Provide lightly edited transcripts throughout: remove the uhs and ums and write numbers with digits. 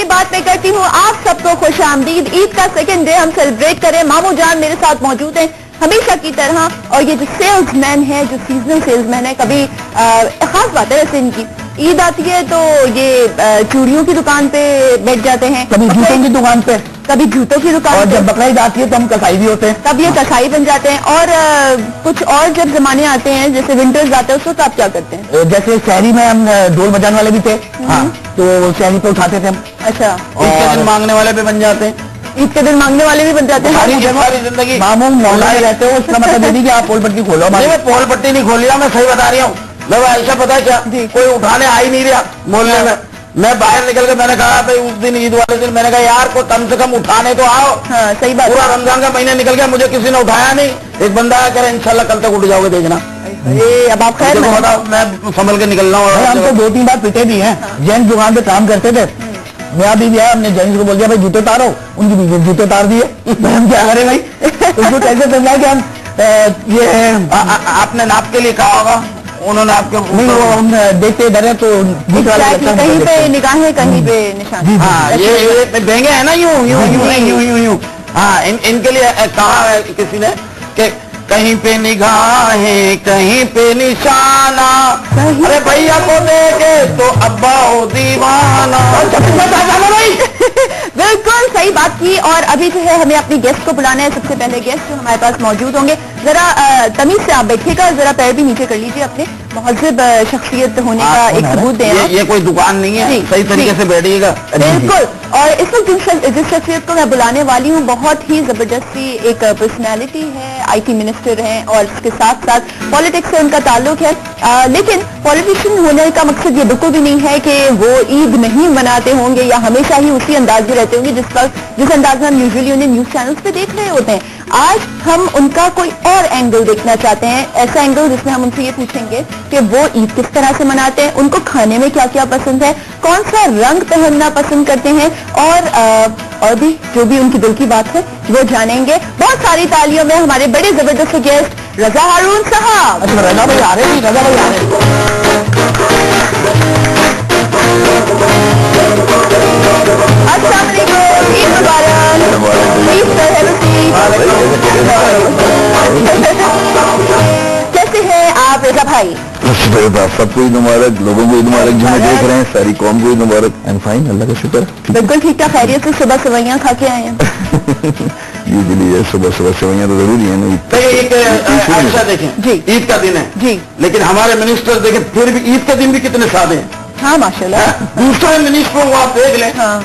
की बात मैं करती हूँ। आप सबको खुश आमदीद। ईद का सेकंड डे हम सेलिब्रेट करें। मामू जान मेरे साथ मौजूद हैं हमेशा की तरह, और ये जो सेल्समैन है, जो सीजनल सेल्समैन है, कभी खास बात है वैसे इनकी, ईद आती है तो ये चूड़ियों की दुकान पे बैठ जाते हैं, कभी जूतों की दुकान पे, कभी जूतों की दुकान, और जब बकरीद आती है तो हम कसाई भी होते हैं, तब ये कसाई बन जाते हैं। और कुछ और जब जमाने आते हैं, जैसे विंटर्स आते हैं, उस वक्त आप क्या करते हैं? जैसे शहरी में हम ढोल बजाने वाले भी थे, हाँ, तो शहरी पे उठाते थे हम। अच्छा, ईद के दिन मांगने वाले भी बन जाते हैं, ईद के दिन मांगने वाले भी बन जाते हैं। सारी जिंदगी मामू मोहल्ला रहते हो, उसका मतलब ये नहीं कि आप पोल पट्टी खोलो। मैं पोल पट्टी नहीं खोल लिया, मैं सही बता रही हूँ। मैं ऐसा पता है क्या, कोई उठाने आ ही नहीं रहा मोहल्ले में। मैं बाहर निकल के मैंने कहा भाई उस दिन ईद वाले दिन मैंने कहा यार को कम से कम उठाने तो आओ। हाँ, सही बात। पूरा रमजान का महीना निकल गया, मुझे किसी ने उठाया नहीं। एक बंदा आया कह रहा इंशाल्लाह कल तक उठ जाओगे, देखना। अब आप खैर बताओ, मैं संभल के निकल रहा हूँ। हम तो 2-3 बार पिटे भी हैं। जेंट्स दुकान पे काम करते थे, मैं अभी भी आया, हमने जेंट्स को बोल दिया भाई जूते उतारो, उनकी बीवी जूते उतार दिए। हम क्या करें भाई, उसको कैसे समझा कि हम ये आपने नाप के लिए कहा होगा, उन्होंने आपके नहीं, वो हम देखते डरे तो कहीं पे निगाहें कहीं पे निशान। हाँ, ये देंगे है ना, यूं यूं यूं यूं यूं यूं। हाँ, इनके लिए कहा है किसी ने कि कहीं पे निगाहें कहीं पे निशाना, अरे भैया को देखे तो अब्बा हो दीवाना। बिल्कुल सही बात की। और अभी जो है हमें अपनी गेस्ट को बुलाना है। सबसे पहले गेस्ट जो हमारे पास मौजूद होंगे, जरा तमीज से आप बैठिएगा, जरा पैर भी नीचे कर लीजिए, अपने महज़ब शख्सियत होने का एक सबूत दें। ये कोई दुकान नहीं है, सही तरीके से बैठिएगा। बिल्कुल। और इस वक्त जिस शख्सियत को मैं बुलाने वाली हूँ, बहुत ही जबरदस्त एक पर्सनैलिटी है, IT मिनिस्टर हैं, और इसके साथ साथ पॉलिटिक्स से उनका ताल्लुक है। लेकिन पॉलिटिशियन होने का मकसद ये बिल्कुल भी नहीं है कि वो ईद नहीं मनाते होंगे या हमेशा ही उसी अंदाज में रहते होंगे जिस अंदाज में हम यूजुअली उन्हें न्यूज चैनल्स पे देख रहे होते हैं। आज हम उनका कोई और एंगल देखना चाहते हैं, ऐसा एंगल जिसमें हम उनसे ये पूछेंगे कि वो ईद किस तरह से मनाते हैं, उनको खाने में क्या क्या पसंद है, कौन सा रंग पहनना पसंद करते हैं, और भी जो भी उनकी दिल की बात है वो जानेंगे। बहुत सारी तालियों में हमारे बड़े जबरदस्त गेस्ट रजा हारून साहब। अच्छा, रजा भाई आ रहे हैं, रजा भाई आ रहे हैं। अस्सलाम वालेकुम, ईद मुबारक। कैसे हैं आप रजा भाई? सबको ईद मुबारक, लोगों को ईद मुबारक, जो देख रहे हैं सारी कौम को ईद मुबारक। एंड फाइन, अल्लाह का शुक्र। बिल्कुल ठीक ठाक, खैरियत से। सुबह सेवइयां खा के आए हैं। यूजुअली सुबह सेवइयां तो जरूरी है ना। अच्छा देखें जी, ईद का दिन है जी, लेकिन हमारे मिनिस्टर देखें फिर भी ईद के दिन भी कितने सादे हैं। हाँ माशाल्लाह। दूसरे मिनिस्टरों को आप देख लें, हाँ,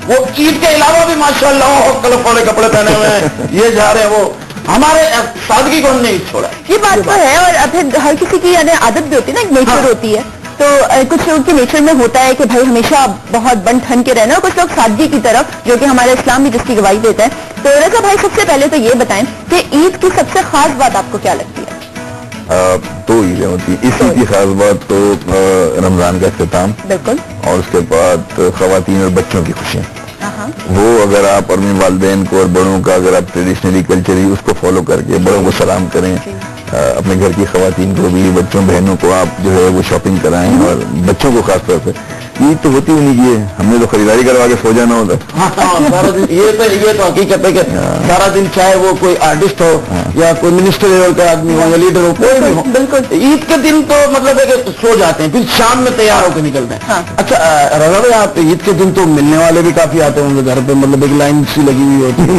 वो ईद के अलावा भी माशाल्लाह कलर वाले कपड़े पहने हुए हैं, ये जा रहे हैं, वो हमारे सादगी को नहीं छोड़ा। ये बात तो है। और फिर हर किसी की यानी आदत भी होती है ना, एक नेचर होती है। तो कुछ लोगों के नेचर में होता है कि भाई हमेशा बहुत बन ठन के रहना, और कुछ लोग सादगी की तरफ, जो कि हमारा इस्लाम भी जिसकी गवाही देता है। तो रजा भाई सबसे पहले तो ये बताएं कि ईद की सबसे खास बात आपको क्या लगती है? तो ईदें होती है, इस ईद की खास बात तो रमजान का इख्तिताम, बिल्कुल, और उसके बाद खवातीन और बच्चों की खुशियाँ। वो अगर आप अपने वालिदैन को और बड़ों का अगर आप ट्रेडिशनली कल्चरली उसको फॉलो करके बड़ों को सलाम करें, अपने घर की खवातीन को भी, बच्चों बहनों को आप जो है वो शॉपिंग कराएं, और बच्चों को खास तौर से ईद तो होती ही नहीं है, हमने तो खरीदारी करवा के सो जाना होता। सारा दिन ये तो हकीकत है कि सारा दिन चाहे वो कोई आर्टिस्ट हो या कोई मिनिस्टर लेवल का आदमी हो या लीडर हो, कोई भी हो, बिल्कुल ईद के दिन तो मतलब है कि सो जाते हैं, फिर शाम में तैयार होकर निकलते हैं। अच्छा रजा भाई, आप ईद के दिन तो मिलने वाले भी काफी आते होंगे घर पे, मतलब एक लाइन सी लगी हुई होती है,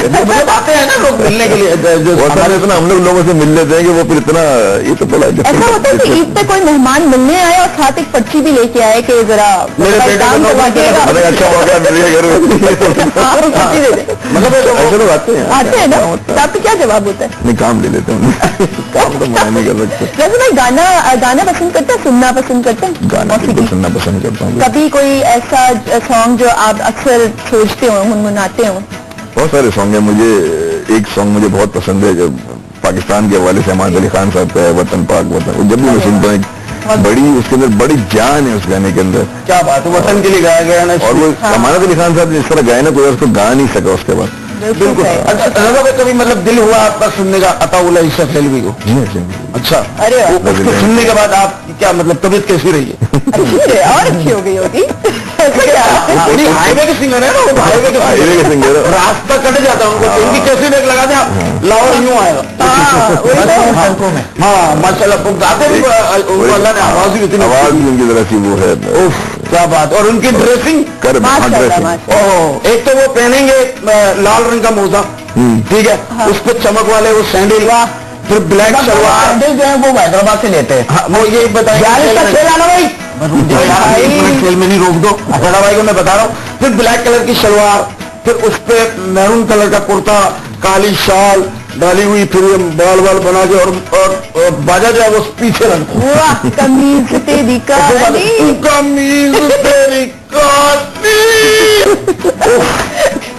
मतलब आते हैं ना लोग मिलने के लिए। इतना हम लोग लोगों से मिल लेते हैं कि वो फिर इतना ये तो पड़ा। ऐसा होता है कि ईद पे कोई मेहमान मिलने आए और साथ एक पर्ची भी लेके आए कि जरा मेरे बेटे अच्छा हो गया मेरे घर में, मतलब ऐसे लोग आते हैं ना, तो आपको क्या जवाब होता है? नहीं, काम ले लेते हैं, काम तो मना नहीं कर सकते। जैसे मैं गाना पसंद करता है, सुनना पसंद करता है, गाना बिल्कुल सुनना पसंद करता हूँ। कभी कोई ऐसा सॉन्ग जो आप अक्सर सोचते हो, गुनगुनाते हो? बहुत सारे सॉन्ग हैं। मुझे एक सॉन्ग मुझे बहुत पसंद है जो पाकिस्तान के हवाले से अहमद अली खान साहब का है, वतन पाक वतन। जब भी मैं सुनता हूँ बड़ी उसके अंदर बड़ी जान है उस गाने के अंदर। क्या बात है, वतन के लिए गाया गया ना। और वो अहमद अली खान साहब ने इस तरह गाया ना, कोई उसको गा नहीं सका उसके बाद। बिल्कुल। अच्छा रजा भाई, कभी मतलब दिल हुआ आपका सुनने का अताउल्लाह इशरफ रेलवी को? अच्छा, अरे उसको सुनने के बाद आप क्या मतलब तबीयत कैसी रही है? और अच्छी हो गई होगी। हाईवे के सिंगर है ना, वो हाईवे के सिंगर, रास्ता कट जाता है उनको, इनकी कैसी डेक लगा दें आप, लाहौर यूं आएगा। हाँ माशाल्लाह, गाते भी अल्लाह ने आवाज भी इतनी, आवाज भी उनकी तरह सी वो है, क्या बात। और उनकी ड्रेसिंग कर ओह, एक तो वो पहनेंगे लाल रंग का मोजा, ठीक है, उस पर चमक वाले वो सैंडल, फिर ब्लैक शलवार। सैंडल जो है वो हैदराबाद से लेते हैं। वो ये बताइए खेल आना भाई, खेल में नहीं रोक दो रजा भाई को, मैं बता रहा हूँ। फिर ब्लैक कलर की शलवार, फिर उस पे मैरून कलर का कुर्ता, काली शाल डाली हुई, फिर ये बाल बाल बना के, और बाजा जो है वो पीछे रंग, कमीज तेरी कमीज तेरी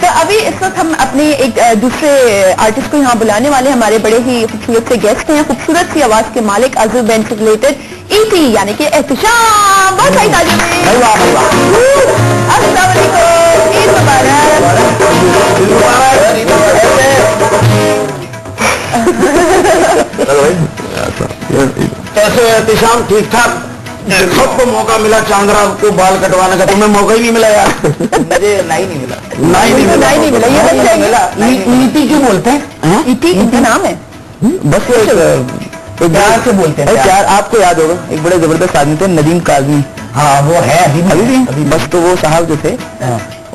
तो अभी इस वक्त हम अपने एक दूसरे आर्टिस्ट को यहाँ बुलाने वाले, हमारे बड़े ही खूबसूरत से गेस्ट हैं, खूबसूरत सी आवाज के मालिक अज़र बैंड से रिलेटेड ईटी यानी कि एहतिशाम। बहुत सारी तारीफ। अस्सलाम वालेकुम, ईद मुबारक। कैसे एहतिशाम? ठीक ठाक। सबको मौका मिला चांद्रा को बाल कटवाने का, तुम्हें मौका ही नहीं मिला यार। मुझे नहीं मिला, नहीं मिला। ये ईटी क्यों बोलते हैं? ईटी इनका नाम है, बस तो प्यार से बोलते हैं। प्यार आपको याद होगा, एक बड़े जबरदस्त आदमी थे नदीम काज़मी। हाँ वो है अभी भी। बस तो वो साहब जो थे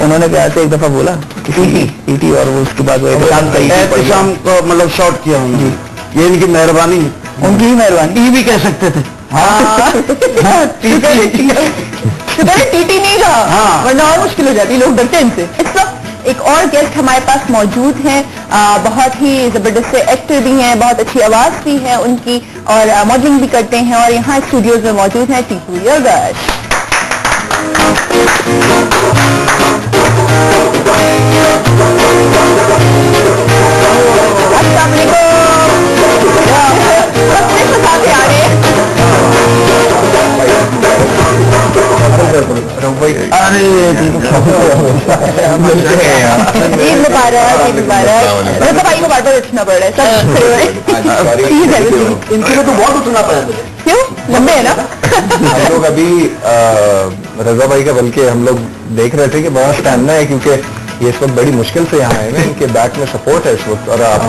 उन्होंने क्या एक दफा बोला ईटी, और वो उसके बाद एहतिशाम को मतलब शॉर्ट किया उन्होंने। ये इनकी मेहरबानी, उनकी ही मेहरबानी, भी कह सकते थे। टीटी नहीं रहा, वरना और मुश्किल हो जाती, लोग डरते हैं इनसे। इस वक्त एक और गेस्ट हमारे पास मौजूद हैं, बहुत ही जबरदस्त से एक्टर भी हैं, बहुत अच्छी आवाज भी है उनकी, और मॉडलिंग भी करते हैं, और यहाँ स्टूडियोज में मौजूद हैं टीपू यरगश। अस्सलाम वालेकुम। अरे ईद मुबारक, ईद मुबारक। रजा भाई को बार बार उठना पड़ रहा है, सब इनके लिए तो बहुत उठना पड़ा। क्यों? लंबे है ना। हम लोग अभी रजा भाई का, बल्कि हम लोग देख रहे थे कि बहुत स्टैमिना है, क्योंकि ये इस वक्त बड़ी मुश्किल से यहाँ आए हैं, इनके बैक में सपोर्ट है इस वक्त, और आप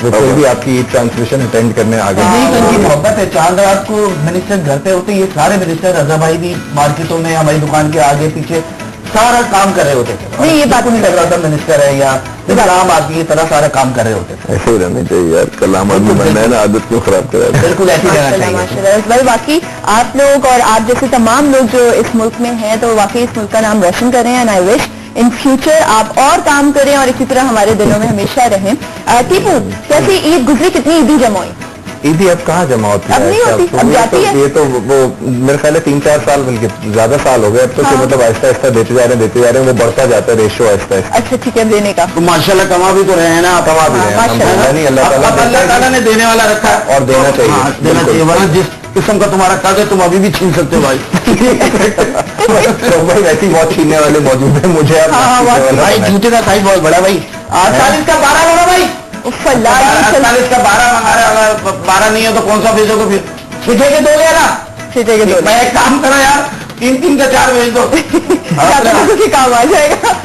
वो कोई भी आपकी ट्रांसमिशन अटेंड करने आ गए। इनकी मोहब्बत है। चांद रात को मिनिस्टर घर पे होते, ये सारे मिनिस्टर, रजा भाई भी मार्केटों में हमारी दुकान के आगे पीछे सारा काम कर रहे होते थे। नहीं, ये बात नहीं लग रहा था मिनिस्टर है या आम आदमी की तरह सारा काम कर रहे होते थे। ऐसे ही रहने चाहिए यार, कल आम आदमी बनना है ना, आदत क्यों खराब करा? बिल्कुल ऐसी रहना चाहिए। बाकी आप लोग और आप जैसे तमाम लोग जो इस मुल्क में हैं, तो वाकई इस मुल्क का नाम रोशन कर रहे हैं, and I wish in future आप और काम करें और इसी तरह हमारे दिलों में हमेशा रहें। टीपू, कैसी ईद गुजरी, कितनी ईदी जमा हुई? ईदी अब कहाँ जमा होती है? अब नहीं होती, अब जाती है। ये तो वो मेरे ख्याल है 3-4 साल बल्कि ज्यादा साल हो गए अब तो, मतलब आहिस्ता आहिस्ता देते जा रहे हैं, वो बढ़ता जाता है रेशियो आहिस्ता आहिस्ता। अच्छा ठीक है, देने का तो माशाल्लाह कमा भी तो रहे हैं ना, कमा भी रहे हैं। अल्लाह ताला ने देने वाला रखा है, और देना चाहिए, वरना जिस किस्म का तुम्हारा काज है तुम अभी भी छीन सकते हो भाई। तो भाई वैसे बहुत छीनने वाले मौजूद है, मुझे भाई जूते का साइज बहुत बड़ा भाई, 48 का 12 होगा भाई, 48 का 12 मंगा रहे, अगर 12 नहीं है तो कौन सा भेजोगे फिर? सीधे के दोगे ना, सीधे के दो। मैं एक काम करो यार, 3-3 का 4 भेज दो, काम आ जाएगा।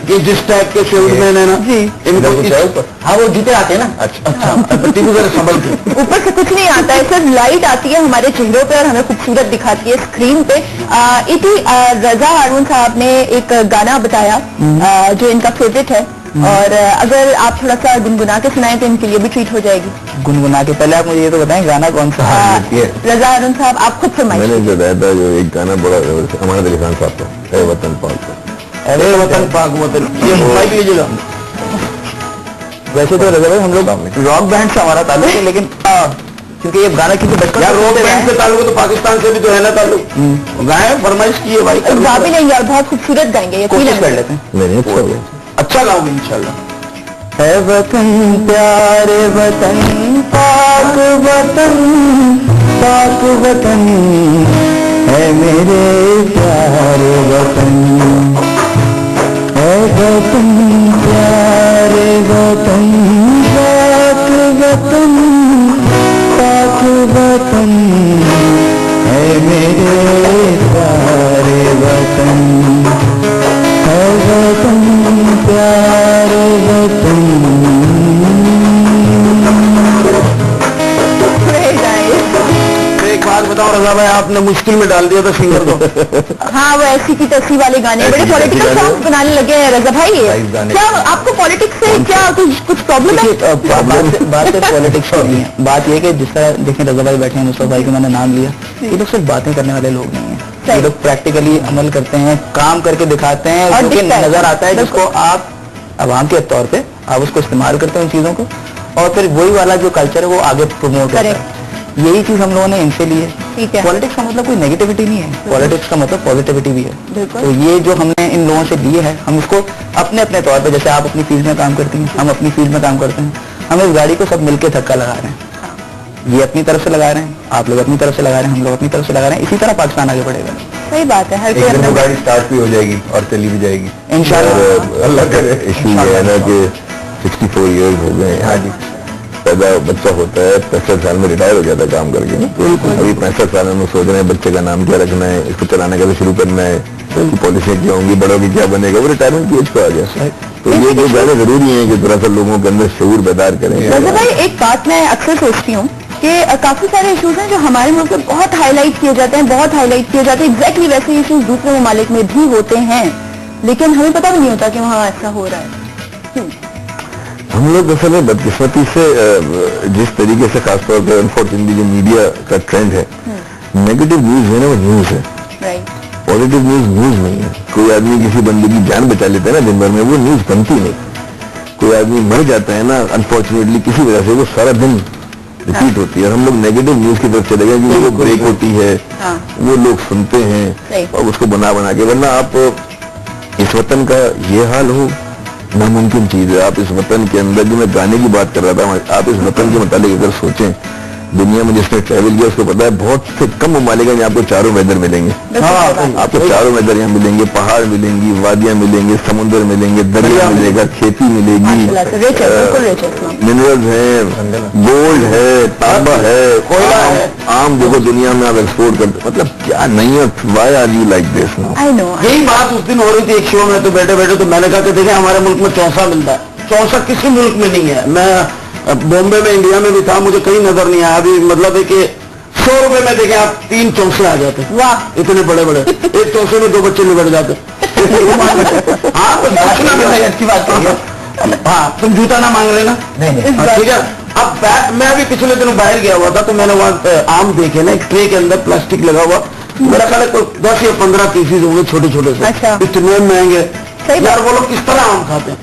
ये जिस टाइप के सेल्समैन है ना जी, इनको हाँ वो जूते आते हैं ना। अच्छा संभल के ऊपर से कुछ नहीं आता है, सिर्फ लाइट आती है हमारे चेहरों पे और हमें खूबसूरत दिखाती है स्क्रीन पे। इसी रजा हारून साहब ने एक गाना बताया जो इनका फेवरेट है, और अगर आप थोड़ा सा गुनगुना के सुनाएं तो इनके लिए भी ट्रीट हो जाएगी। गुनगुना के पहले आप मुझे ये तो बताएं गाना कौन सा है? रजा हारून साहब आप खुद फरमाइए। मैंने बताया था जो एक गाना बड़ा हमारे अली खान साहब का, ए वतन पाक, अरे वतन पाक वतन, ये भाई लीजिएगा। वैसे तो रजा भाई हम लोग रॉक बैंड से हमारा ताल्लुक है, लेकिन क्योंकि ये गाना किसी बचपन रॉक बैंड से ताल्लुक, तो पाकिस्तान से भी तो है ना ताल्लुक। गाए फरमाइश की है भाई, गा भी लेंगे और बहुत खूबसूरत गाएंगे, कोशिश कर लेते हैं। अच्छा गाओगे इंशाल्लाह। है वतन प्यारे वतन पाक वतन, पाक वतन है मेरे प्यारे वतन, है वतन बताऊं रजा भाई, आपने मुश्किल में डाल दिया था सिंगर को। हाँ, वो ऐसी की तैसी वाले गाने बड़े पॉलिटिकल सॉन्ग बनाने लगे हैं रजा भाई। क्या आपको पॉलिटिक्स से क्या कुछ प्रॉब्लम है? बात पॉलिटिक्स की नहीं है, बात ये कि जिस तरह देखें रजा भाई बैठे हैं, मुस्तफा भाई का मैंने नाम लिया, ये लोग सिर्फ बातें करने वाले लोग नहीं है, ये लोग प्रैक्टिकली अमल करते हैं, काम करके दिखाते हैं, जो कि नजर आता है, जिसको आप अवाम के तौर पे आप उसको इस्तेमाल करते हैं उन चीजों को, और फिर वही वाला जो कल्चर है वो आगे प्रमोट करता है। यही चीज हम लोगों ने इनसे ली है। पॉलिटिक्स का मतलब कोई नेगेटिविटी नहीं है, पॉलिटिक्स का मतलब पॉजिटिविटी भी है। तो ये जो हमने इन लोगों से लिए है, हम इसको अपने अपने तौर पे, जैसे आप अपनी फील्ड में काम करती हैं, हम अपनी फील्ड में काम करते हैं, हम इस गाड़ी को सब मिलकर धक्का लगा रहे हैं। ये अपनी तरफ से लगा रहे हैं, आप लोग अपनी तरफ से लगा रहे हैं, हम लोग अपनी तरफ से लगा रहे हैं, इसी तरह पाकिस्तान आगे बढ़ेगा। सही बात है, हर कोई गाड़ी स्टार्ट भी हो जाएगी और चली भी जाएगी इंशाल्लाह। अल्लाह करे। इशू ये है ना कि 64 ईयर्स हो गए। हाँ जी, पैदा बच्चा होता है 65 साल में रिटायर हो जाता है काम करके। अभी 65 साल में सोच रहे हैं बच्चे का नाम क्या रखना है, इसको चलाने का भी शुरू करना है, पॉलिसियाँ क्या होंगी, बड़ों की क्या बनेगा, वो रिटायरमेंट की एज पे आ गया। तो ये जो गाने जरूरी है कि थोड़ा सा लोगों के अंदर शऊर बेदार करें। भाई एक बात मैं अक्सर सोचती हूँ कि काफी सारे इश्यूज हैं जो हमारे मुल्क में बहुत हाईलाइट किए जाते हैं, बहुत हाईलाइट किए जाते हैं, एग्जैक्टली वैसे इश्यूज दूसरे ममालिक में भी होते हैं, लेकिन हमें पता भी नहीं होता कि वहाँ ऐसा हो रहा है। क्यों? हम लोग असल में बदकिस्मती से जिस तरीके से खासतौर पर अनफॉर्चुनेटली जो मीडिया का ट्रेंड है, नेगेटिव न्यूज है ना वो न्यूज है, पॉजिटिव न्यूज न्यूज नहीं है। कोई आदमी किसी बंदे की जान बचा लेता है ना दिन भर में, वो न्यूज बनती नहीं। कोई आदमी मर जाता है ना अनफॉर्चुनेटली किसी वजह से, वो सारा दिन रिपीट होती है। हम लोग नेगेटिव न्यूज की तरफ चले गए कि वो ब्रेक होती है, वो लोग सुनते हैं और उसको बना बना के, वरना आप इस वतन का ये हाल हो नामुमकिन चीज है। आप इस वतन के अंदर, जो मैं गाने की बात कर रहा था, आप इस वतन के मुताबिक अगर सोचें, दुनिया में जिसने ट्रैवल किया उसको पता है बहुत से कम ममालिक हैं जहाँ आपको चारों वेदर मिलेंगे। आपको चारों वेदर यहाँ मिलेंगे, पहाड़ मिलेंगी, वादियाँ मिलेंगे, समुद्र मिलेंगे, दरिया मिलेगा, खेती मिलेगी, मिनरल्स हैं, गोल्ड है, तांबा है, कोयला है, आम देखो दुनिया में आप एक्सपोर्ट करते, मतलब क्या नहीं है। Why are you like this? यही बात उस दिन हो रही थी एक शो में, तो बैठे बैठे तो मैंने कहा कि देखें हमारे मुल्क में चौसा मिलता है, चौसा किसी मुल्क में नहीं है। मैं बॉम्बे में, इंडिया में भी था, मुझे कहीं नजर नहीं आया। अभी मतलब है कि 100 रुपए में देखें आप 3 चौसे आ जाते, वाह इतने बड़े बड़े, एक चौसे में 2 बच्चे निकल जाते। हाँ तो सोचना भी अच्छी बात है। हाँ तुम जूता ना मांग लेना, ठीक है। अब मैं अभी पिछले दिनों बाहर गया हुआ था, तो मैंने वहाँ आम देखे ना, एक ट्रे के अंदर प्लास्टिक लगा हुआ, मेरा ख्याल है 10 या 15 पीसीज होंगे छोटे छोटे से, इतने महंगे यार। वो लोग किस तरह आम खाते हैं?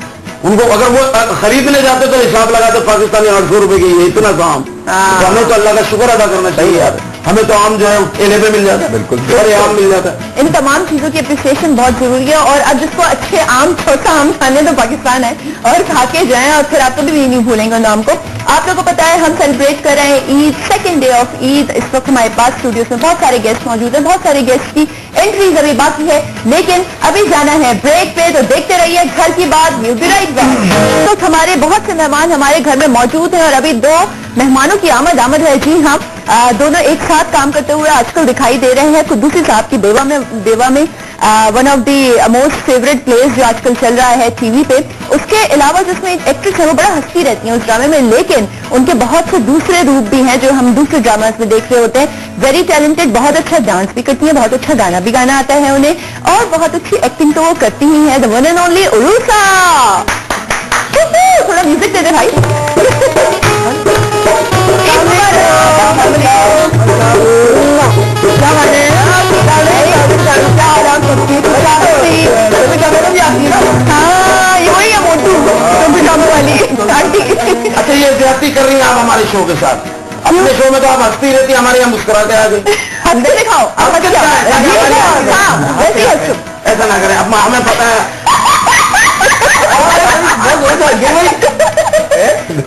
उनको अगर वो खरीदने जाते तो हिसाब लगाते पाकिस्तानी 800 रुपए की, ये इतना काम। तो हमें तो अल्लाह का शुक्र अदा करना चाहिए यार, हमें तो आम जो है ठेले पे मिल जाता है, बिल्कुल सारे आम मिल जाता है। इन तमाम चीजों की अप्रिसिएशन बहुत जरूरी है, और अब जिसको अच्छे आम, छोटा आम खाने तो पाकिस्तान है, और खा के जाए, और फिर आप कभी भी नहीं भूलेंगे उन आम को। आप लोगों को पता है हम सेलिब्रेट कर रहे हैं Eid, second day of Eid. इस वक्त हमारे पास स्टूडियोज में बहुत सारे गेस्ट मौजूद हैं, बहुत सारे गेस्ट की एंट्रीज अभी बाकी है, लेकिन अभी जाना है ब्रेक पे, तो देखते रहिए घर की बात, विल बी राइट बैक। तो हमारे बहुत से मेहमान हमारे घर में मौजूद हैं, और अभी 2 मेहमानों की आमद है। जी हाँ, दोनों एक साथ काम करते हुए आजकल दिखाई दे रहे हैं। कुद्दूसी साहब की बेवा में one of the most favourite place जो आजकल चल रहा है टीवी पे। उसके अलावा जिसमें एक एक्ट्रेस है, वो बड़ा हंसती रहती है उस ड्रामे में, लेकिन उनके बहुत से दूसरे रूप भी हैं जो हम दूसरे ड्रामास में देख रहे होते हैं। वेरी टैलेंटेड, बहुत अच्छा डांस भी करती है, बहुत अच्छा गाना भी गाना आता है उन्हें, और बहुत अच्छी एक्टिंग तो वो करती ही है। द वन एंड ओनली उरूसा। थोड़ा म्यूजिक दे दे भाई। ये वही है मोटू वाली आंटी। अच्छा ये ज्यादती कर रही हैं आप हमारे शो के साथ? अपने शो में तो आप हंसती रहती, हमारे यहाँ मुस्कुराते आ गए। हंसते दिखाओ, ऐसा ना करें, अब हमें पता है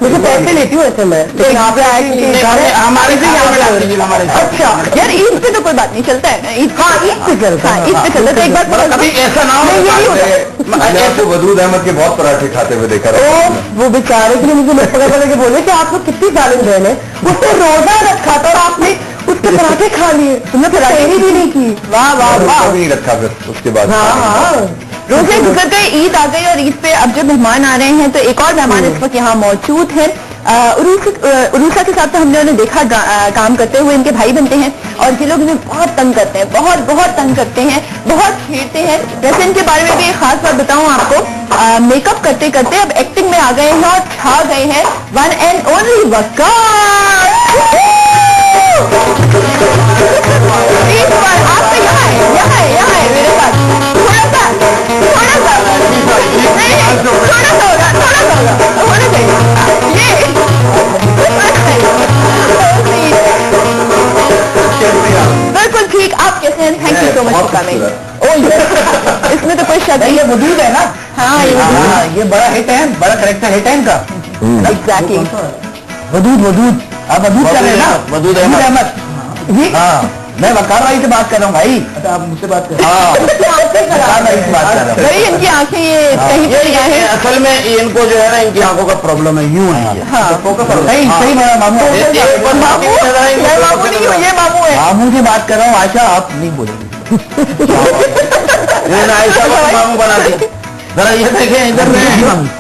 मुझे पैसे लेती हूँ ऐसे मैं, लेकिन यहाँ पे हमारे से हमारे। अच्छा यार, ईद पे तो कोई बात नहीं चलता है ना, ईद पे चलता है, ईद पे चलता है। एक बार कभी ऐसा ना हो, वदूद अहमद के बहुत पराठे खाते हुए देखा रहा। वो बेचारे के लिए मुझे लोग पकड़ पकड़ के बोले कि आप लोग कितनी जालिम बहन है, उसने रोजा रखा था और आपने उसके पराठे खा लिए, तुमने पराठे भी नहीं की। वाह वाह वाह, नहीं रखा फिर उसके बाद। हाँ, रोजे गुजर गए, ईद आ गई, और ईद पे अब जब मेहमान आ रहे हैं तो एक और मेहमान इस वक्त यहाँ मौजूद है। उरूसा के साथ तो हमने उन्हें देखा काम करते हुए, इनके भाई बनते हैं, اور یہ لوگ انہیں بہت تنگ کرتے ہیں, بہت بہت تنگ کرتے ہیں, بہت چھیڑتے ہیں. ویسے ان کے بارے میں بھی ایک خاص بات بتاؤں آپ کو, میک اپ کرتے کرتے اب ایکٹنگ میں آ گئے ہیں اور چھا گئے ہیں. ون اینڈ اونلی وقار. آپ تو یہاں ہے میرے پاس, تھوڑا سا ہونا چاہیے. بالکل ٹھیک. آپ کیسے ہیں؟ Thank you so much for coming. اس میں تو کوئی شک نہیں. یہ وجود ہے نا. ہاں یہ بڑا ہٹ ہے, بڑا کریکٹر ہٹ ہے ان کا. ایگزیکٹلی. ودود آپ ودود کر رہے ہیں نا. ودود احمد. ہاں میں وقار بھائی سے بات کر رہا ہوں بھائی. آپ مجھ سے بات کر رہے ہیں. بھائی ان کی آنکھیں یہ کہیں ہیں. اصل میں ان کو جو ہے نا ان کی آنکھوں کا پرابلم ہے, یوں ہے. صحیح میرا ماموں ہے. یہ ماموں ہے. ماموں سے بات کر رہا ہوں. عائشہ آپ نہیں بولیں گے. عائشہ کو ماموں بنا دی. ذرا یہ دیکھیں ادھر میں.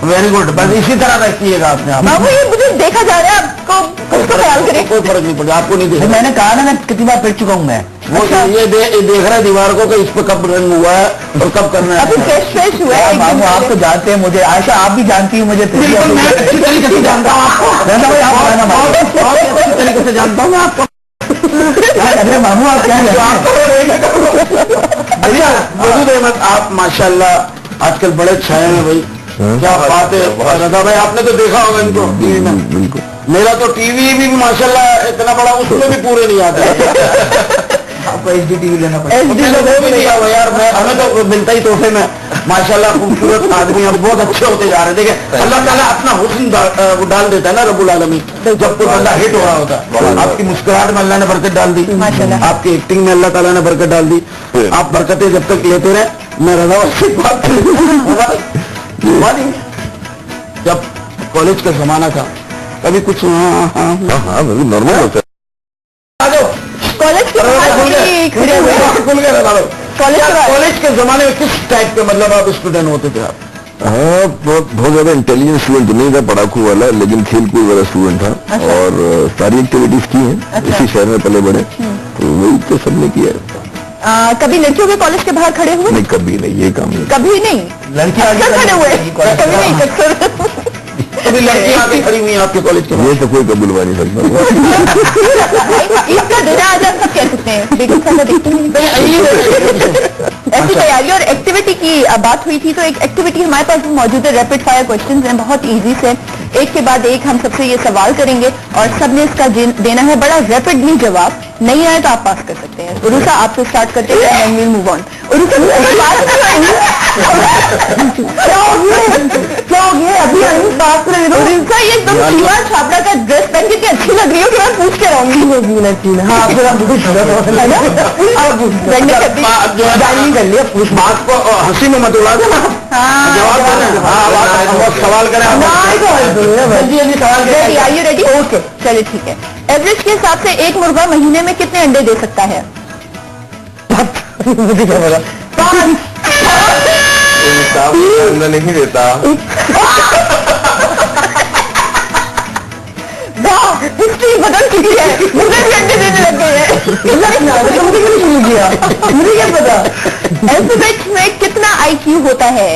Very good. بس اسی طرح رکھیے گا آپ نے. ماموں یہ مجھے دیکھا جا رہا ہے, آپ کو اس کا خیال کریں. کوئی فرق نہیں پڑتا, آپ کو نہیں دیکھا. میں نے کہا نا میں کتنی بار پڑھ چکا ہوں. میں وہ یہ دیکھ رہا ہے دیوار کو کہ اس پہ کب رنگ ہوا ہے اور کب کرنا ہے. ابھی فریش ہوا ہے. ماموں آپ تو جانتے ہیں مجھے. عائشہ آپ بھی جانتی ہیں مجھے. میں اچھی طریقے سے جانتا ہوں آپ کو. اچھی طریقے سے جانتا ہوں میں آپ کو. ماموں آپ کیا ودود احمد آپ ماشاء اللہ آج کل بڑے چھائے ہیں بھائی. کیا بات ہے رضا بھائی, آپ نے تو دیکھا ہوگا ان کو ٹی وی میں. بالکل. میرا تو ٹی وی بھی ماشاء اللہ اتنا بڑا, اس میں بھی پورے نہیں آتے. آپ کو ایچ ڈی ٹی وی لینا پڑے. وہ بھی دیا ہوا یار. ہمیں تو ملتا ہی تحفے میں. ماشاء اللہ خوبصورت آدمی اب بہت اچھے ہوتے جا رہے. دیکھیں اللہ تعالیٰ اپنا حسن ڈال دیتا ہے نا رب العالمین. جب کوئی بندہ ہٹ ہو رہا ہوتا ہے, آپ کی مسکراہٹ میں اللہ نے برکت ڈال دی, آپ کی ایکٹنگ میں اللہ تعالیٰ نے برکت ڈال دی. آپ برکتیں جب تک لیتے رہے. میں رضا سے بات جب کالج کا زمانہ تھا کبھی کچھ نارمل ہوتا ہے. کالج کے زمانے میں کس ٹائپ کے مطلب آپ اسٹوڈنٹ ہوتے تھے آپ؟ ہاں بہت زیادہ انٹیلیجنٹ اسٹوڈنٹ نہیں تھا, پڑھاکو والا, لیکن کھیل کود والا اسٹوڈنٹ تھا. اور ساری ایکٹیویٹیز کی ہیں اسی شہر میں پلے بڑے, تو وہی تو سب نے کیا ہے. کبھی لڑکیوں کے کالج کے باہر کھڑے ہوئے؟ نہیں کبھی نہیں, یہ کام نہیں. کبھی نہیں. لڑکیاں کھڑے ہوئے کبھی نہیں. کبھی لڑکیاں آگے کھڑی ہوئی آپ کے کالج کے. یہ تو کوئی قبول ہوا نہیں سکتا. اس کا دنیا آج آپ کہہ سکتے ہیں بیگم صاحب دیکھتے ہیں. ایسی تیاری اور ایکٹیویٹی کی بات ہوئی تھی, تو ایک ایکٹیویٹی ہمارے پاس موجود ہے. ریپڈ فائر کوشچنز ہیں, بہت ایزی سے, ایک کے بعد ایک ہم سب سے یہ سوال کریں گے اور سب نے اس کا دینا ہے بڑا ریپڈلی جواب. نہیں آئے تو آپ پاس کر سکتے ہیں. عروسہ آپ سے اسٹارٹ کرتے ہیں, ویل موو آن. یہ تم سیوا چھاپڑا کا ڈریس پہن کے اچھی لگ رہی ہو کہ میں پوچھ کے رہوں گی. کر لیا بات کو ہنسی میں مت اڑا دینا. سوال کریں. ریڈی؟ اوکے چلیے ٹھیک ہے. ایوریج کے حساب سے ایک مرغا مہینے میں کتنے انڈے دے سکتا ہے؟ نہیں دیتا. ہسٹری بدل چکی ہے, مجھے بھی انڈے دینے لگ گئے ہیں. مجھے کیا پتا. الفابیٹ میں کتنا آئی کیو ہوتا ہے؟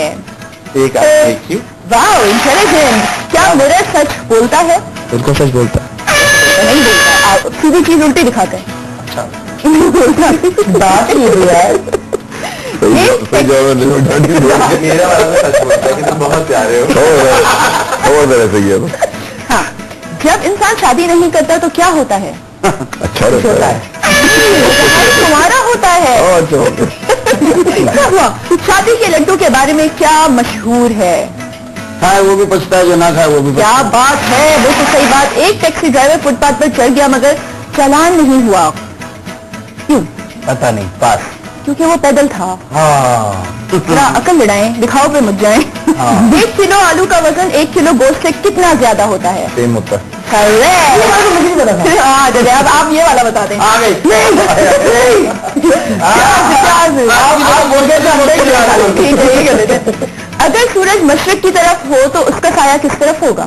ایک آئی کیو. واو انٹیلیجنٹ. کیا میرا سچ بولتا ہے؟ بالکل سچ بولتا. نہیں بولتا, سیدھی چیز الٹی دکھاتے ہیں. بہت پیارے ہو. ہاں, جب انسان شادی نہیں کرتا تو کیا ہوتا ہے؟ اچھا رہتا ہے. تمہارا ہوتا ہے. شادی کے لڈو کے بارے میں کیا مشہور ہے؟ کھائے وہ بھی پچھتا ہے, جو نہ کھائے وہ بھی. کیا بات ہے, وہ تو صحیح بات. ایک ٹیکسی ڈرائیور فٹ پاتھ پر چڑھ گیا مگر چالان نہیں ہوا. کیوں؟ پتا نہیں. پاس. کیونکہ وہ پیدل تھا. ذرا عقل لڑائیں, دکھاؤ پہ مت جائیں. 1 کلو آلو کا وزن 1 کلو گوشت سے کتنا زیادہ ہوتا ہے؟ سیم ہوتا. ہاں چلے اب آپ یہ والا بتا دیں. اگر سورج مشرق کی طرف ہو تو اس کا سایہ کس طرف ہوگا؟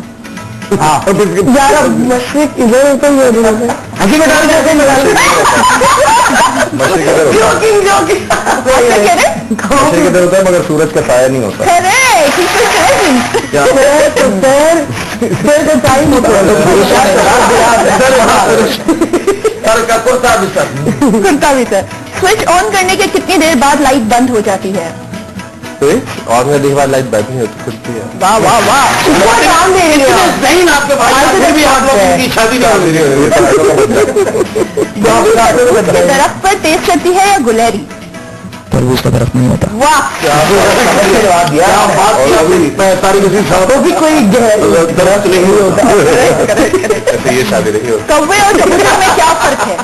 مشرق ادھر नशे के दर होता है मगर सूरज का साया नहीं होता। टाइम कुर्ता भी सर। स्विच ऑन करने के कितनी देर बाद लाइट बंद हो जाती है? और में देर बाद लाइट बैठ नहीं होती, खुलती है। वाह वाह वाह, काम दे रही है। नहीं ना आपके भाई भी आप लोगों की शादी दरख्त पर तेज चलती है या गुलहरी? तरबूज का दरख्त नहीं होता। वाह, तो भी कोई दरख्त नहीं होता। ये शादी नहीं होती। कौवे और कबूतर में क्या फर्क है?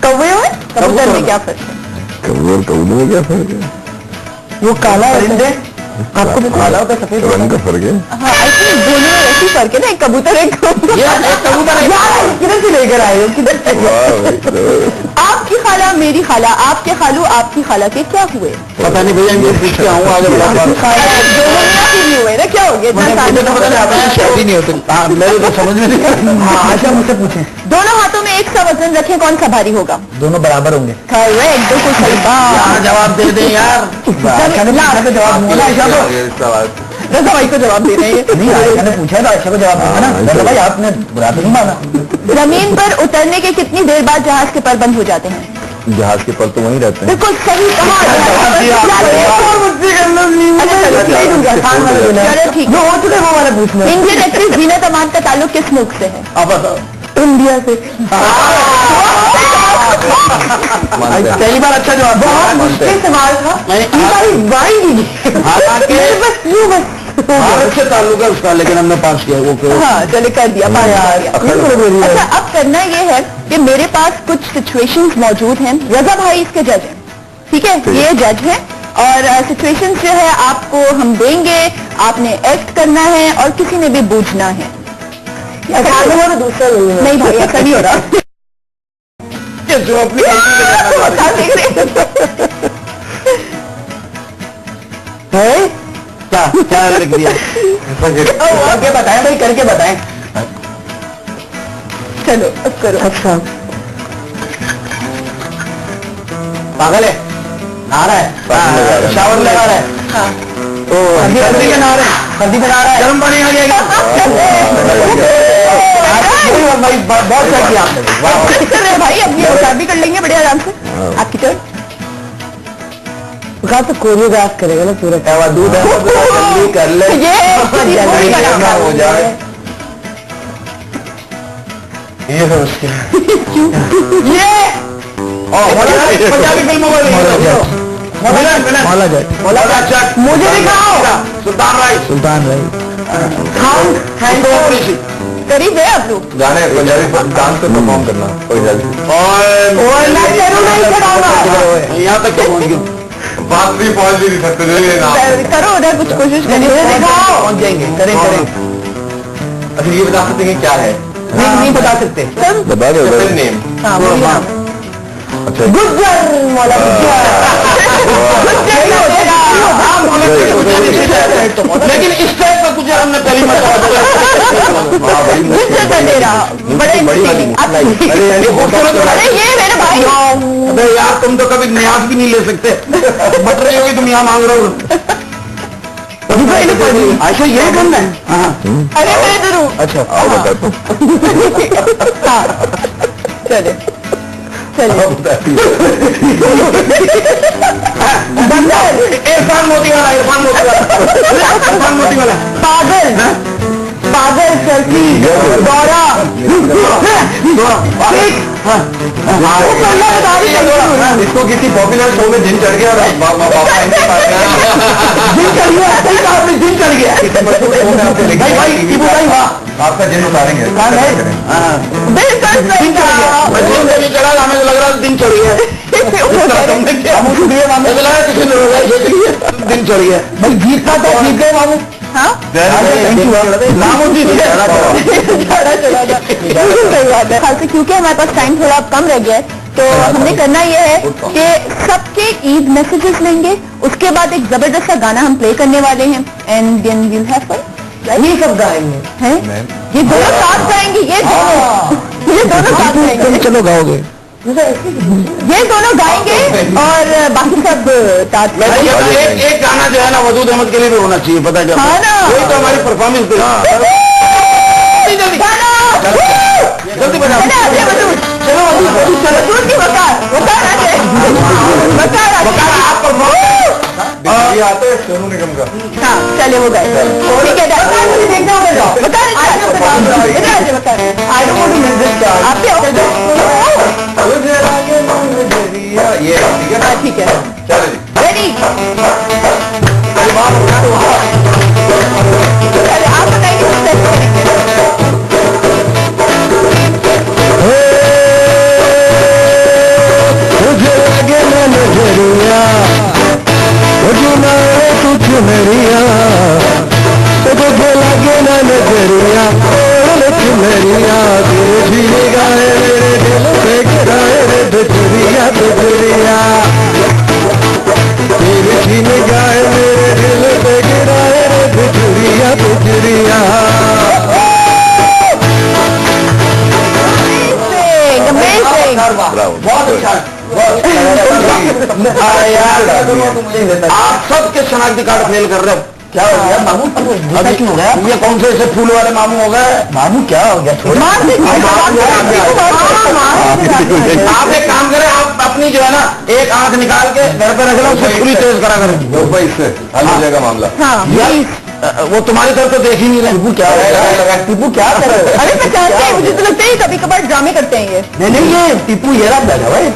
कौवे और कबूतर में क्या फर्क है? कबूतर और कबूतर में क्या फर्क है? वो काला है, आपको भी काला होता है, सफेद रंग का फर्क है। हाँ, आई थिंक दोनों में ऐसी फर्क है ना, एक कबूतर एक कबूतर। किधर से लेकर आए हो, किधर से? आपकी खाला मेरी खाला, आपके खालू आपकी खाला के क्या हुए? पता नहीं भैया, मैं पीछे आऊँ आगे हुए ना, क्या हो गया? शादी नहीं होती। हाँ, मेरे तो समझ में नहीं। अच्छा मुझसे पूछें, दोनों हाथों में एक सा वजन रखें, कौन सा भारी होगा? दोनों बराबर होंगे। करेक्ट, बिल्कुल सही बात। जवाब दे दें यार। रजा भाई को जवाब दे रहे हैं। नहीं, आयशा ने पूछा तो आयशा को जवाब दूंगा ना। रजा भाई आपने बुरा तो नहीं माना। जमीन पर उतरने के कितनी देर बाद जहाज के पर बंद हो जाते हैं? जहाज के पर तो वहीं रहते हैं। बिल्कुल सही कहा। ठीक है, हो चुके वो वाला पूछना। इंडियन एक्ट्रेस जीनत अमान का ताल्लुक किस मुल्क से है? आप बताओ। इंडिया से। पहली बार अच्छा जवाब। बहुत मुश्किल सवाल था। भारत से ताल्लुक है उसका, लेकिन हमने पास किया वो। हाँ चले, कर दिया, पास कर दिया। अच्छा, अब करना ये है कि मेरे पास कुछ सिचुएशंस मौजूद हैं। रजा भाई इसके जज हैं, ठीक है? ये जज हैं और सिचुएशंस जो है आपको हम देंगे, आपने एक्ट करना है और किसी ने भी बूझना है। दूसरा नहीं भाई, ऐसा नहीं हो रहा। जो अपनी क्या लिख दिया? करके बताएं भाई, करके बताएं। चलो अब करो। अच्छा, पागल है, नहा रहा है, शावर लगा रहा है। हाँ, सर्दी में नहा रहा है, सर्दी में आ रहा है। गर्म पानी आ जाएगा। भाई बहुत सही किया आपने। भाई अपनी शादी कर लेंगे बड़े आराम से। आपकी टर्न। कहा तो कोरियोग्राफ करेगा ना पूरा। दूध जल्दी कर ले, ये करना हो जाए। ये है मुश्किल। ये पंजाबी फिल्मों में मुझे दिखाओ। सुल्तान राय। सुल्तान राय। करीब है आप लोग। गाने पंजाबी डांस पे परफॉर्म करना कोई जल्दी। यहाँ तक क्या पहुँच गए? बात भी पहुँच भी नहीं सकते। करो उधर कुछ कोशिश करिए, दिखाओ। पहुँच जाएंगे, करें। अच्छा ये बता सकते हैं क्या है? नहीं बता सकते। बता दो नेम। अच्छा, गुज्जर मौला लेकिन इस टाइप का कुछ हमने पहली अरे ये मेरे भाई। अरे यार तुम तो कभी न्याज भी नहीं ले सकते। बट रही होगी तुम यहाँ मांग रहे हो। अच्छा यही करना है? अरे मैं जरूर। अच्छा आओ बताता हूँ। चले चलिए। इरफान मोदी वाला, इरफान मोदी वाला। पागल पागल चलती दौरा। इसको किसी पॉपुलर शो में जिन चढ़ गया और दिन चढ़ गया। भाई आपका जिन उतारेंगे। बिल्कुल चढ़ा, हमें लग रहा दिन चढ़ गया। दिन चढ़ गया भाई, जीतना तो जीत गए मामू। हाँ खास क्योंकि हमारे पास टाइम थोड़ा कम रह गया है, तो हमने करना ये है कि सबके ईद मैसेजेस लेंगे, उसके बाद एक जबरदस्त सा गाना हम प्ले करने वाले हैं and then we'll have fun. ये सब गाएंगे हैं, ये दोनों साथ गाएंगे, ये दोनों साथ गाएंगे। चलो गाओगे। یہ دونوں گائیں گے اور باقی سب ایک گانا جو ہے نا ودود احمد کے لیے بھی ہونا چاہیے، پتا کیا وہی تو ہماری پرفارمنس جلدی بنا سونو نگم کا. ہاں چلے وہ گئے ٹھیک ہے. ٹھیک ہے ریڈی. آپ بتائیے چنریا لگے نا نظریا چنریا تیرے گائے میرے دل پہ گرائے رے بجریا بجریا تیرے جھین گائے میرے دل پہ گرائے رے بجریا بجریا. بہت اچھا. آپ سب کے شناختی کارڈ فیل کر رہے ہو. کیا ہو گیا ماموں؟ ابھی کیوں ہو گیا؟ یہ کون سے ایسے پھول والے ماموں ہو گئے؟ ماموں کیا ہو گیا؟ آپ ایک کام کریں، آپ اپنی جو ہے نا ایک آنکھ نکال کے گھر پہ رکھ لو، اسے پوری تیز کرا کریں. اس سے حل ہو جائے گا معاملہ. وہ تمہاری طرف تو دیکھ ہی نہیں رہے. ٹیپو کیا ٹیپو کیا کر رہے ہو؟ ارے میں چاہتے ہیں، مجھے تو لگتا ہے کبھی کبھار ڈرامے کرتے ہیں یہ. نہیں یہ ٹیپو یہ رہا بیٹھا بھائی.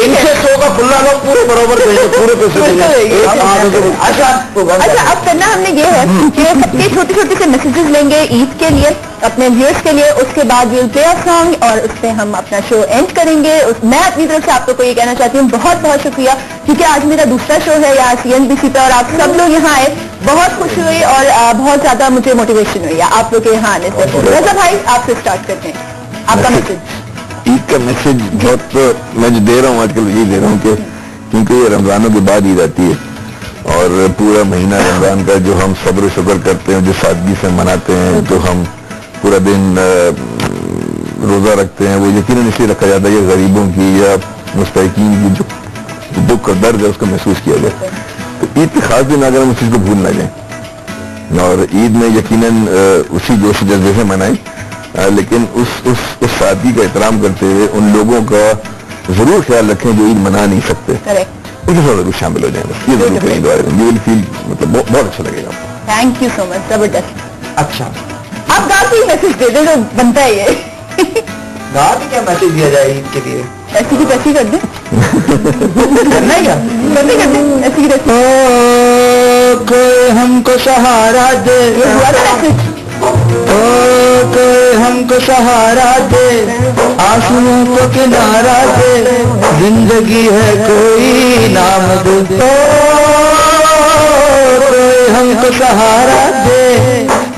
ان سے 100 کا پلا لو پورے برابر پورے پیسے. اچھا اب کرنا ہم نے یہ ہے کہ سب کے چھوٹے چھوٹے سے میسیجز لیں گے عید کے لیے اپنے ویورز کے لیے. اس کے بعد ویل پلے اے سانگ اور اس پہ ہم اپنا شو اینڈ کریں گے. میں اپنی طرف سے آپ کو یہ کہنا چاہتی ہوں بہت بہت شکریہ، کیونکہ آج میرا دوسرا شو ہے یہاں CNBC پہ اور آپ سب لوگ یہاں آئے. بہت خوشی ہوئی اور بہت زیادہ مجھے موٹیویشن ہوئی ہے آپ لوگ کے یہاں آنے سے. رضا بھائی آپ سے اسٹارٹ کرتے ہیں، آپ کا میسج. عید کا میسج بہت میں جو دے رہا ہوں آج کل یہ دے رہا ہوں کہ کیونکہ یہ رمضانوں کے بعد عید آتی ہے اور پورا مہینہ رمضان کا جو ہم صبر و شکر کرتے ہیں، جو سادگی سے مناتے ہیں، جو ہم پورا دن روزہ رکھتے ہیں، وہ یقیناً اس لیے رکھا جاتا ہے کہ غریبوں کی یا مستحقین کی جو دکھ اور درد ہے اس کو محسوس کیا جائے. تو عید کے خاص دن اگر ہم اس چیز کو بھول نہ جائیں اور عید میں یقیناً اسی جوش و جذبے سے منائیں، لیکن اس سادگی کا احترام کرتے ہوئے ان لوگوں کا ضرور خیال رکھیں جو عید منا نہیں سکتے، ان کے ساتھ ضرور شامل ہو جائیں. بس یہ ضرور کریں، دعا کریں، یو ول فیل مطلب بہت اچھا لگے گا. تھینک یو سو مچ، زبردست. اچھا آپ گا کے میسج دے دیں جو بنتا ہے یہ. گا کے کیا میسج دیا جائے عید کے لیے؟ ایسی کی تیسی کر دیں. کرنا ہے کیا؟ کرتے کرتے ایسی کی تیسی. کوئی ہم کو سہارا دے، کوئی ہم کو سہارا دے، آنسوؤں کو کنارہ دے، زندگی ہے کوئی نام دے. کوئی ہم کو سہارا دے،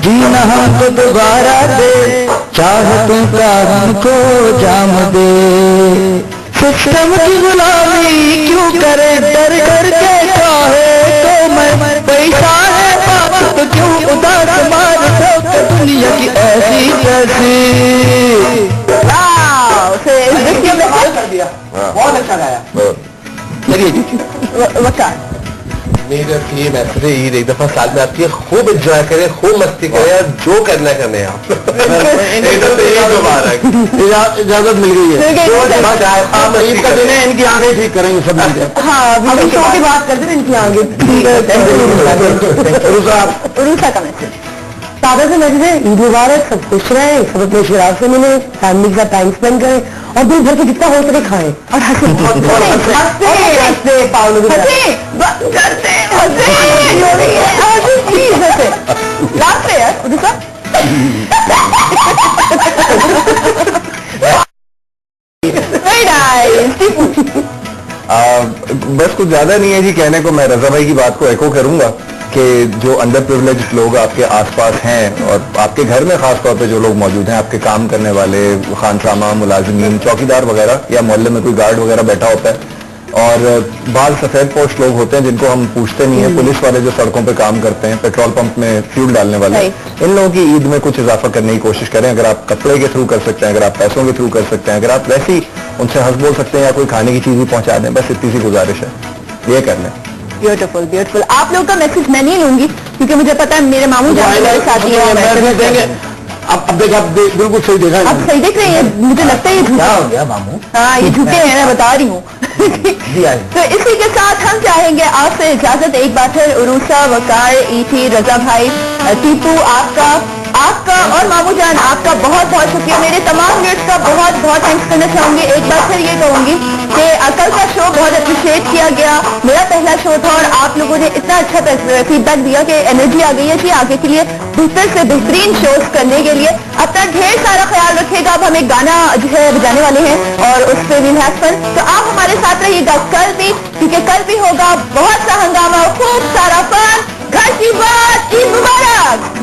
جینا ہم کو دوبارہ دے، چاہتوں کا ہم کو جام دے. سسٹم کی غلامی کیوں کرے، ڈر کر کے چاہے تو میں پیسہ ہے بات تو کیوں اداس مار دو دنیا کی ایسی کیسی. بہت اچھا گایا. میرا یہ میسج ہے عید ایک دفعہ سال میں آتی ہے، خوب انجوائے کریں، خوب مستی کریں اور جو کرنا کرنے. آپ اجازت مل گئی ہے، عید کا دن ہے، ان کی آنکھیں ٹھیک کریں گے سب. ہاں شو کی بات کرتے ہیں، ان کی آگے عروسہ کا میسج. سادہ سے میسج ہے، عید مبارک، سب خوش رہیں، سب اپنے شراب سے ملیں، فیملی کے ساتھ ٹائم اسپینڈ کریں اور دن بھر کے جتنا ہو سکے کھائیں اور بس کچھ زیادہ نہیں ہے جی کہنے کو. میں رضا بھائی کی بات کو ایکو کروں گا کہ جو انڈر پریولیجڈ لوگ آپ کے آس پاس ہیں اور آپ کے گھر میں خاص طور پہ جو لوگ موجود ہیں، آپ کے کام کرنے والے خانسامہ، ملازمین، چوکیدار وغیرہ، یا محلے میں کوئی گارڈ وغیرہ بیٹھا ہوتا ہے، اور بعض سفید پوش لوگ ہوتے ہیں جن کو ہم پوچھتے نہیں ہیں, پولیس والے جو سڑکوں پہ کام کرتے ہیں, پیٹرول پمپ میں فیول ڈالنے والے, ان لوگوں کی عید میں کچھ اضافہ کرنے کی کوشش کریں. اگر آپ کپڑے کے تھرو کر سکتے ہیں, اگر آپ پیسوں کے تھرو کر سکتے ہیں, اگر آپ ویسی ان سے ہنس بول سکتے ہیں یا کوئی کھانے کی چیز بھی پہنچا دیں, بس اتنی سی گزارش ہے, یہ کر لیں. Beautiful beautiful. آپ لوگوں کا میسج میں نہیں لوں گی کیونکہ مجھے پتا ہے میرے ماموں جان میرے ساتھی ہیں. اب دیکھ آپ بالکل صحیح دیکھا, آپ صحیح دیکھ رہے ہیں, مجھے لگتا ہے یہ کیا ہو گیا ماموں؟ ہاں یہ جھوٹے ہیں, میں بتا رہی ہوں. تو اسی کے ساتھ ہم چاہیں گے آپ سے اجازت. ایک بار پھر عروسہ, وقار, ایٹھی, رضا بھائی, ٹیپو, آپ کا اور مامو جان آپ کا بہت بہت شکریہ. میرے تمام ویئرز کا بہت بہت تھینکس کرنا چاہوں گی. ایک بار پھر یہ کہوں گی کہ کل کا شو بہت اپریشیٹ کیا گیا, میرا پہلا شو تھا اور آپ لوگوں نے اتنا اچھا فیڈ بیک دیا کہ انرجی آ گئی ہے کہ آگے کے لیے بہتر سے بہترین شوز کرنے کے لیے. اپنا ڈھیر سارا خیال رکھے گا. اب ہم ایک گانا جو ہے بجانے والے ہیں اور اس پہ ویل ہیو فن, تو آپ ہمارے ساتھ رہیے گا کل بھی, کیونکہ کل بھی ہوگا بہت سا ہنگامہ, خوب سارا فن. گھر کی بات, عید مبارک.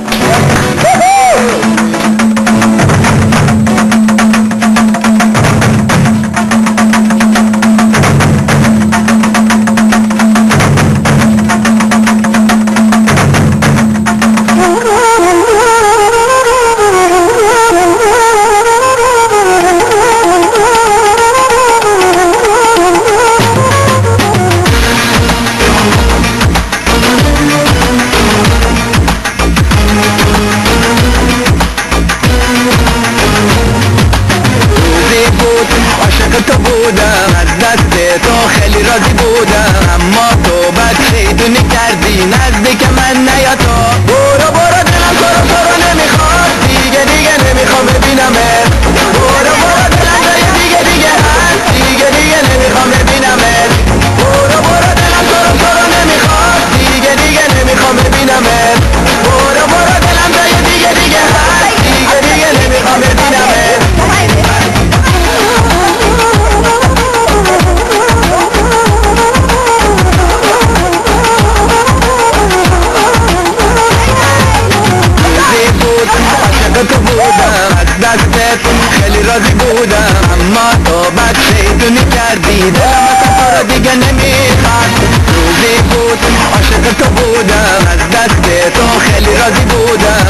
خیلی راضی بودم اما تو بد شیطونی کردی, دلم تو را دیگه نمیخواد. روزی بود عاشق تو بودم, از دست تو خیلی راضی بودم